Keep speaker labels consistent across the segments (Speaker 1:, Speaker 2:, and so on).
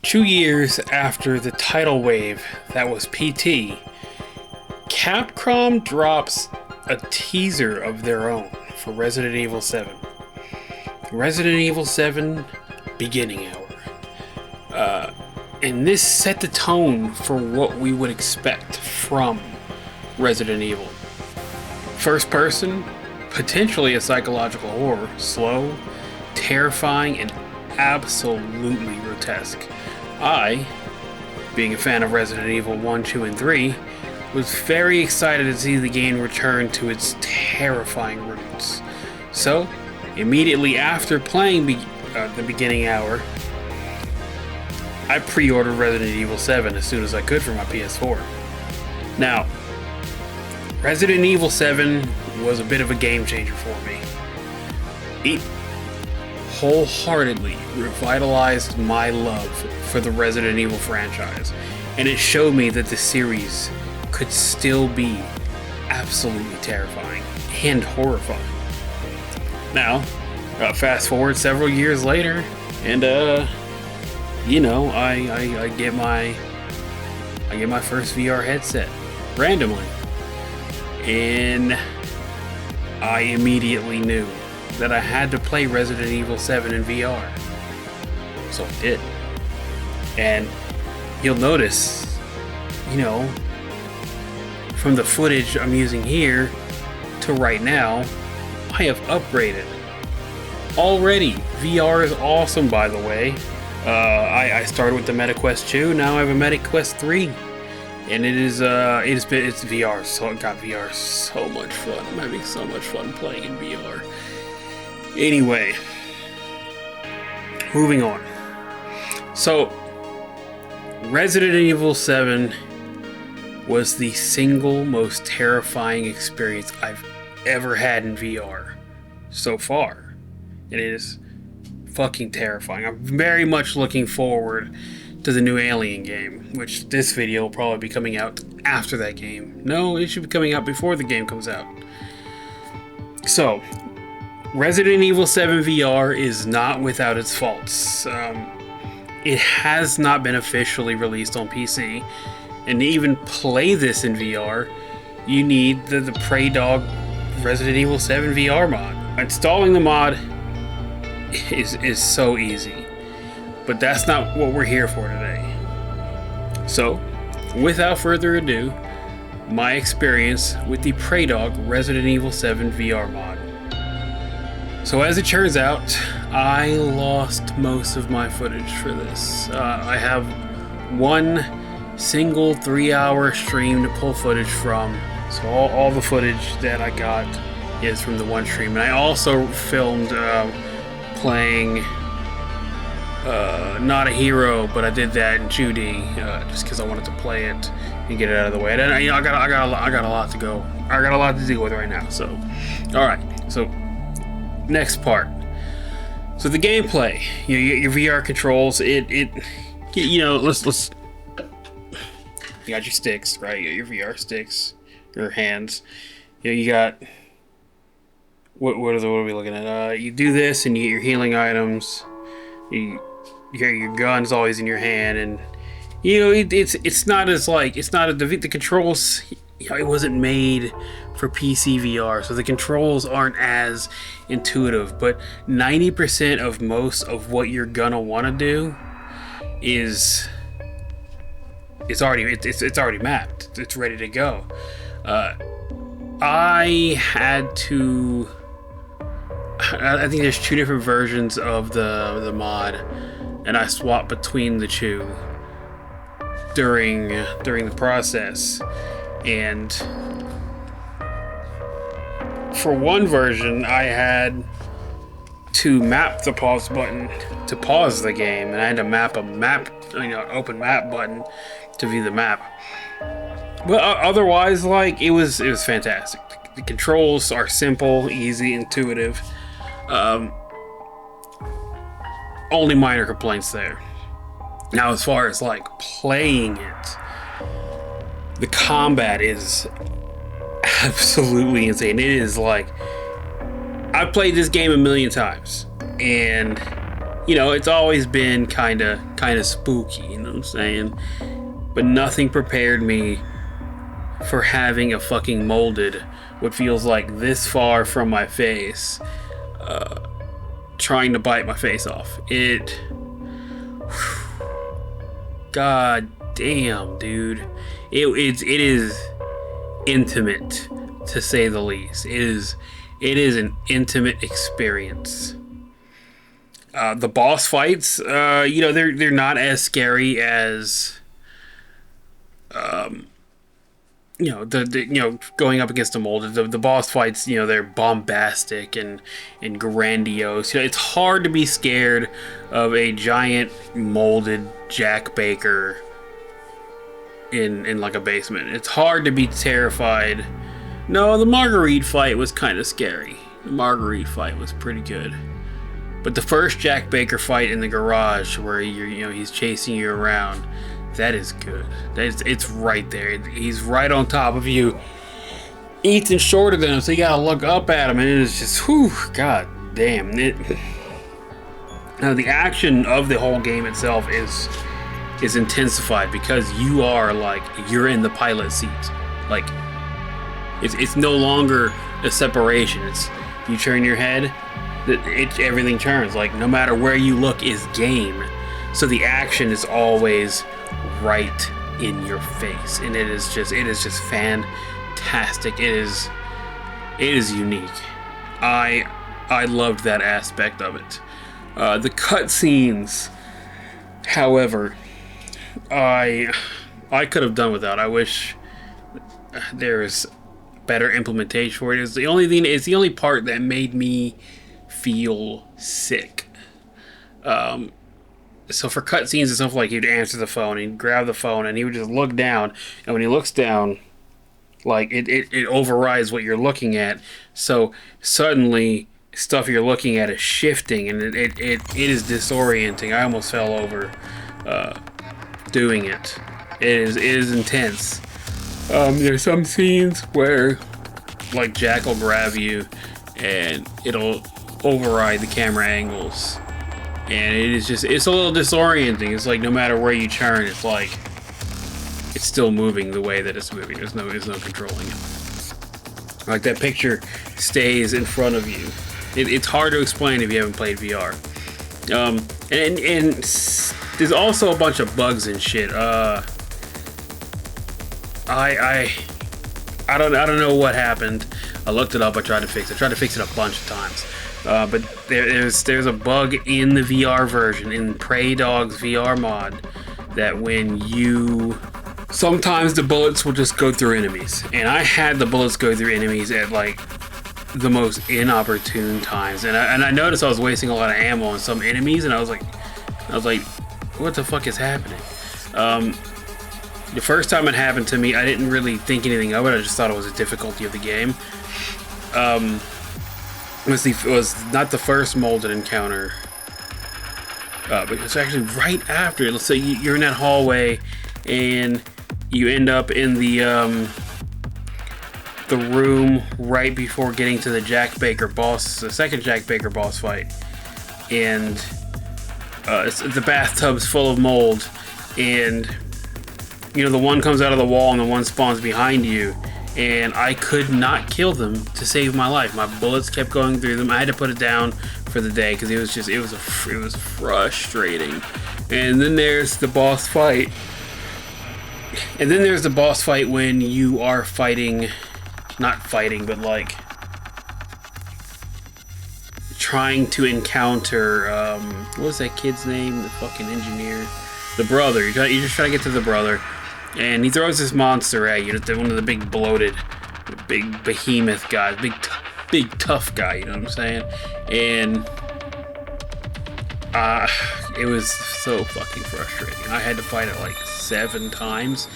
Speaker 1: 2 years after the tidal wave that was PT, Capcom drops a teaser of their own for Resident Evil 7. Resident Evil 7 Beginning Hour. And this set the tone for what we would expect from Resident Evil. First person, potentially a psychological horror, slow, terrifying, and absolutely grotesque. I, being a fan of Resident Evil 1, 2, and 3, was very excited to see the game return to its terrifying roots. So, immediately after playing the beginning hour, I pre-ordered Resident Evil 7 as soon as I could for my PS4. Now, Resident Evil 7 was a bit of a game changer for me. It wholeheartedly revitalized my love for the Resident Evil franchise, and it showed me that the series could still be absolutely terrifying and horrifying. Now, fast forward several years later, and I get my first VR headset randomly, and I immediately knew that I had to play Resident Evil 7 in VR. So I did. And you'll notice, from the footage I'm using here to right now, I have upgraded. Already, VR is awesome, by the way. I started with the MetaQuest 2, now I have a MetaQuest 3. And it's VR, so it got VR so much fun. I'm having so much fun playing in VR. Anyway, moving on. So, Resident Evil 7 was the single most terrifying experience I've ever had in VR so far. It is fucking terrifying. I'm very much looking forward to the new Alien game, which this video will probably be coming out after that game. No, it should be coming out before the game comes out. So, Resident Evil 7 VR is not without its faults. It has not been officially released on PC, and to even play this in VR, you need the Praydog Resident Evil 7 VR mod. Installing the mod is so easy, but that's not what we're here for today. So, without further ado, my experience with the Praydog Resident Evil 7 VR mod. So as it turns out, I lost most of my footage for this. I have one single 3-hour stream to pull footage from, so all the footage that I got is from the one stream. And I also filmed playing Not a Hero, but I did that in 2D just because I wanted to play it and get it out of the way. And I got a lot to go. I got a lot to deal with right now. So, all right. So, next part. So the gameplay, your VR controls. Let's. You got your sticks, right? You got your VR sticks, your hands. You got. What are we looking at? You do this, and you get your healing items. Your gun's always in your hand, and it's not the controls. It wasn't made for PC VR, so the controls aren't as intuitive. But 90% of most of what you're gonna want to do is it's already mapped. It's ready to go. I think there's two different versions of the mod, and I swapped between the two during the process. And for one version, I had to map the pause button to pause the game, and I had to open map button to view the map. But otherwise, it was fantastic. The controls are simple, easy, intuitive. Only minor complaints there. Now, as far as playing it, the combat is absolutely insane. It is I've played this game a million times, and you know, it's always been kind of spooky, you know what I'm saying? But nothing prepared me for having a fucking molded, what feels like this far from my face, trying to bite my face off. God damn, dude. It is intimate, to say the least. It is an intimate experience. The boss fights, you know, they're not as scary as, you know, you know, going up against the molded. The boss fights, you know, they're bombastic and grandiose. You know, it's hard to be scared of a giant molded Jack Baker in like a basement. It's hard to be terrified. No, the Marguerite fight was kind of scary. The Marguerite fight was pretty good. But the first Jack Baker fight in the garage, where you know, he's chasing you around, that is good. It's right there. He's right on top of you. Ethan's shorter than him, so you gotta look up at him, and it is just, whew, god damn. Now the action of the whole game itself is intensified because you are like, you're in the pilot seat. Like, it's no longer a separation. It's, you turn your head, everything turns. Like, no matter where you look is game. So the action is always right in your face, and it is just fantastic. It is unique. I loved that aspect of it. The cutscenes, however, I could have done without. I wish there was better implementation for it. It's the only part that made me feel sick. So for cutscenes and stuff, like, he'd answer the phone, he'd grab the phone, and he would just look down, and when he looks down, like, it overrides what you're looking at, so suddenly stuff you're looking at is shifting, and it is disorienting. I almost fell over doing it. It is intense. There's some scenes where, like, Jack will grab you and it'll override the camera angles, and it's a little disorienting. It's like, no matter where you turn, it's like it's still moving the way that it's moving. There's no controlling it. Like, that picture stays in front of you. It's hard to explain if you haven't played VR. And there's also a bunch of bugs and shit. I don't know what happened. I looked it up. I tried to fix it. I tried to fix it a bunch of times. But there's a bug in the VR version, in Praydog's VR mod, that when you... Sometimes the bullets will just go through enemies. And I had the bullets go through enemies at, like, the most inopportune times. And I noticed I was wasting a lot of ammo on some enemies, and I was like, what the fuck is happening? The first time it happened to me, I didn't really think anything of it. I just thought it was a difficulty of the game. It was not the first molded encounter, but it's actually right after. Let's say you're in that hallway, and you end up in the room right before getting to the second Jack Baker boss fight, and the bathtub's full of mold, and you know, the one comes out of the wall and the one spawns behind you, and I could not kill them to save my life. My bullets kept going through them. I had to put it down for the day because it was frustrating. And then there's the boss fight. And then there's the boss fight when you are not fighting, but like trying to encounter, what was that kid's name? The fucking engineer. The brother. You're just trying to get to the brother. And he throws this monster at you. One of the big bloated, big behemoth guys. Big tough guy, you know what I'm saying? And it was so fucking frustrating. I had to fight it like 7 times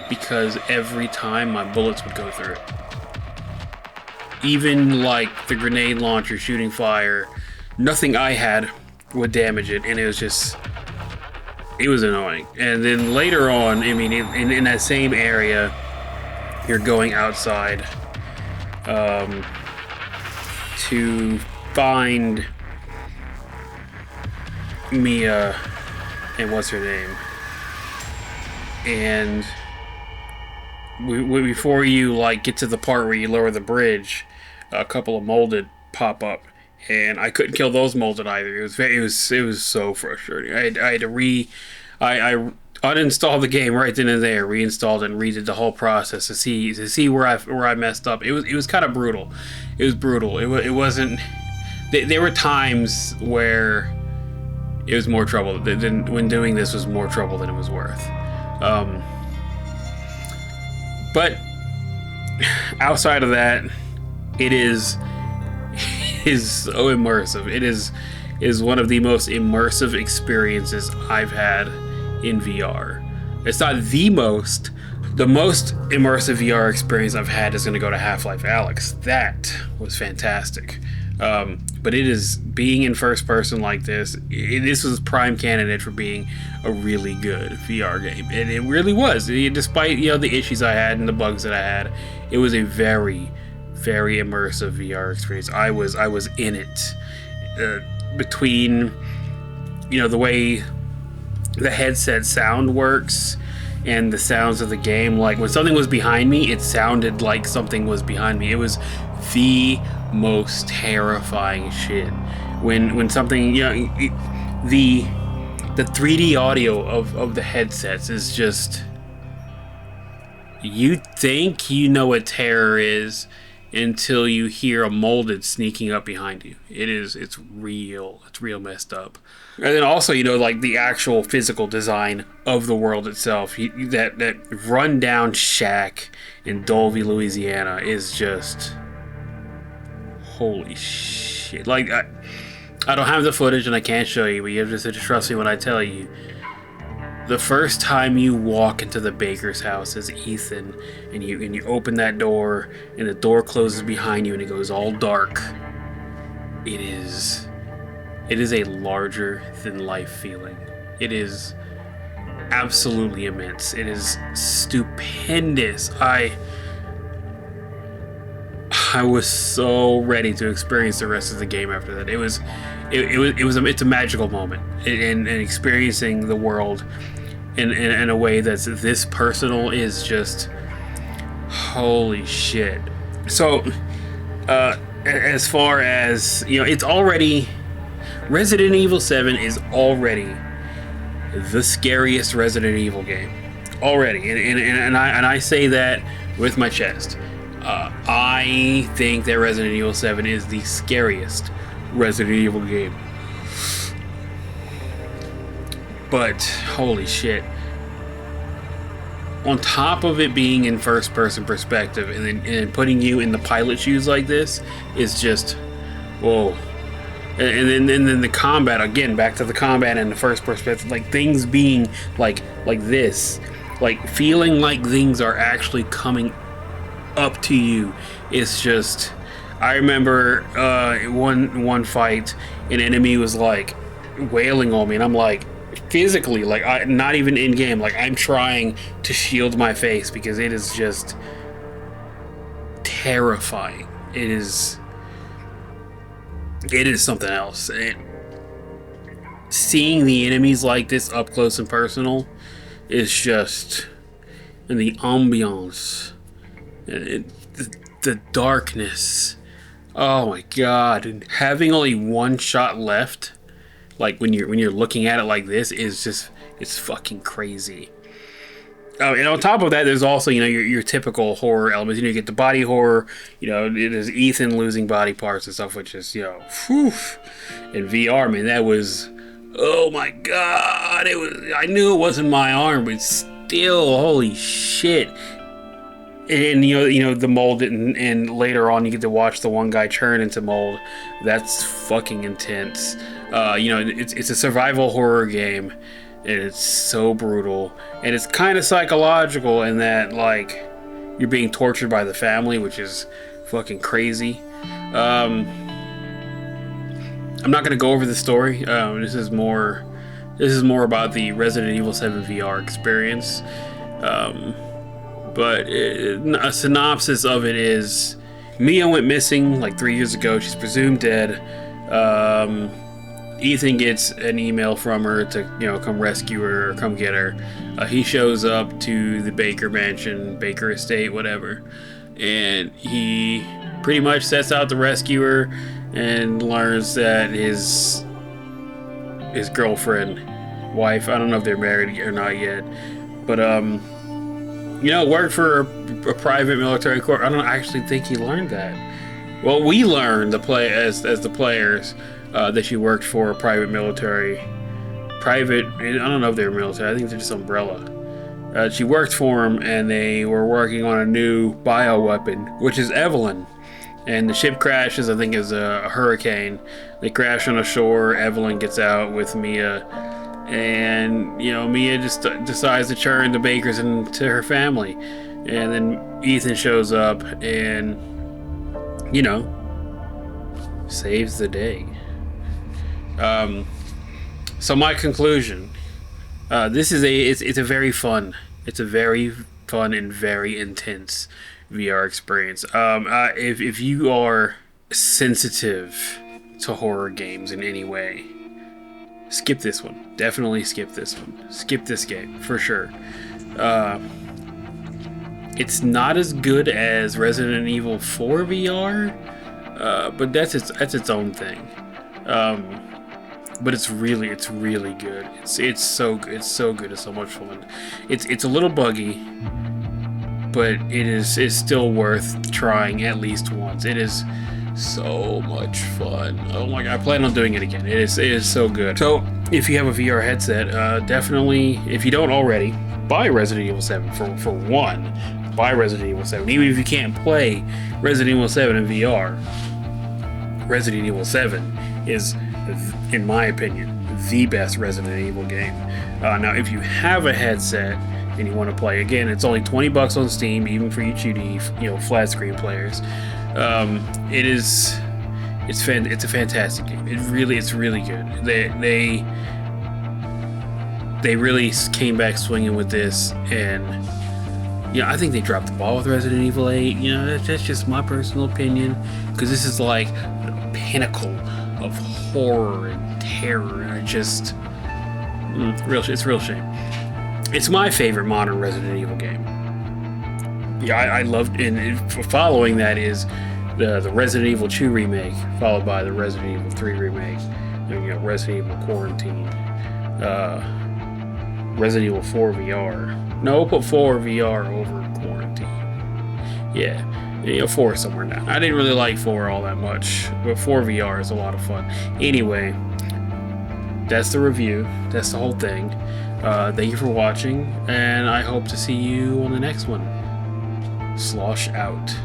Speaker 1: because every time my bullets would go through it. Even like the grenade launcher shooting fire, nothing I had would damage it, and it was annoying. And then later on, I mean, in that same area, you're going outside to find Mia and what's her name, and before you like get to the part where you lower the bridge, a couple of molded pop up, and I couldn't kill those molded either. It was so frustrating. I had to I uninstalled the game right then and there, reinstalled it, and redid the whole process to see where I messed up. It was kind of brutal. It was brutal. It wasn't. There were times where it was more trouble than when doing this was more trouble than it was worth. But outside of that, it is so immersive. It is one of the most immersive experiences I've had in VR. It's not the most immersive VR experience I've had is going to go to Half-Life Alyx. That was fantastic. But it is being in first person like this. This was prime candidate for being a really good VR game, and it really was. Despite the issues I had and the bugs that I had, it was a very, very immersive VR experience. I was in it. Between the way the headset sound works and the sounds of the game, like when something was behind me, it sounded like something was behind me. It was the most terrifying shit when something the 3D audio of the headsets is just, you think you know what terror is until you hear a molded sneaking up behind you. It's real messed up. And then also, like the actual physical design of the world itself, that rundown shack in Dolby, Louisiana is just holy shit. Like I don't have the footage and I can't show you, but you have to trust me when I tell you. The first time you walk into the baker's house as Ethan, and you open that door, and the door closes behind you, and it goes all dark. It is a larger than life feeling. It is absolutely immense. It is stupendous. I was so ready to experience the rest of the game after that. It's a magical moment, and experiencing the world in a way that's this personal is just holy shit. So as far as it's already, Resident Evil 7 is already the scariest Resident Evil game already, and I say that with my chest. I think that Resident Evil 7 is the scariest Resident Evil game. But holy shit. On top of it being in first person perspective and then putting you in the pilot shoes like this is just whoa. And then the combat, again, back to the combat and the first perspective, like things being like this, like feeling like things are actually coming up to you. It's just, I remember one fight, an enemy was like wailing on me, and I'm like, physically, like not even in game, like I'm trying to shield my face because it is just terrifying. It is something else. Seeing the enemies like this up close and personal is just, and the ambiance, the darkness. Oh my god! And having only one shot left, like when you're looking at it like this, is just, it's fucking crazy. Oh, and on top of that, there's also your typical horror elements. You get the body horror. It is Ethan losing body parts and stuff, which is whew. In VR, man, that was, oh my god! It was. I knew it wasn't my arm, but still, holy shit. And the mold, and later on you get to watch the one guy turn into mold. That's fucking intense. It's a survival horror game, and it's so brutal, and it's kind of psychological in that, like, you're being tortured by the family, which is fucking crazy. I'm not gonna go over the story. This is more about the Resident Evil 7 VR experience. But a synopsis of it is, Mia went missing like 3 years ago. She's presumed dead. Ethan gets an email from her to, come rescue her or come get her. He shows up to the Baker Mansion, Baker Estate, whatever, and he pretty much sets out to rescue her, and learns that his girlfriend, wife, I don't know if they're married or not yet, but worked for a private military corps. I don't actually think he learned that. Well, we learned as the players that she worked for a private. I don't know if they were military. I think they're just Umbrella. She worked for him, and they were working on a new bioweapon, which is Evelyn. And the ship crashes. I think is a hurricane. They crash on a shore. Evelyn gets out with Mia, and Mia just decides to turn the Bakers into her family. And then Ethan shows up and saves the day. So my conclusion: it's a very fun and very intense VR experience. If you are sensitive to horror games in any way, skip this one. Definitely skip this one. Skip this game for sure. It's not as good as Resident Evil 4 VR, but that's its own thing. But it's really good. It's so good. It's so good. It's so much fun. It's a little buggy, but it's still worth trying at least once. It is so much fun. Oh my god, I plan on doing it again. It is so good. So if you have a VR headset, definitely, if you don't already, buy Resident Evil 7 for one. Buy Resident Evil 7. Even if you can't play Resident Evil 7 in VR, Resident Evil 7 is, in my opinion, the best Resident Evil game. Now, if you have a headset and you want to play, again, it's only $20 on Steam, even for you 2D, flat screen players. It's a fantastic game. It's really good. They really came back swinging with this, and I think they dropped the ball with Resident Evil 8. That's just my personal opinion, because this is like the pinnacle of horror and terror, and it's real shame. It's my favorite modern Resident Evil game. I loved, and following that is the Resident Evil 2 remake, followed by the Resident Evil 3 remake, and Resident Evil Quarantine, Resident Evil 4 VR. No, put 4 VR over Quarantine. Yeah, 4 somewhere down. I didn't really like 4 all that much, but 4 VR is a lot of fun. Anyway, that's the review. That's the whole thing. Thank you for watching, and I hope to see you on the next one. Slosh out.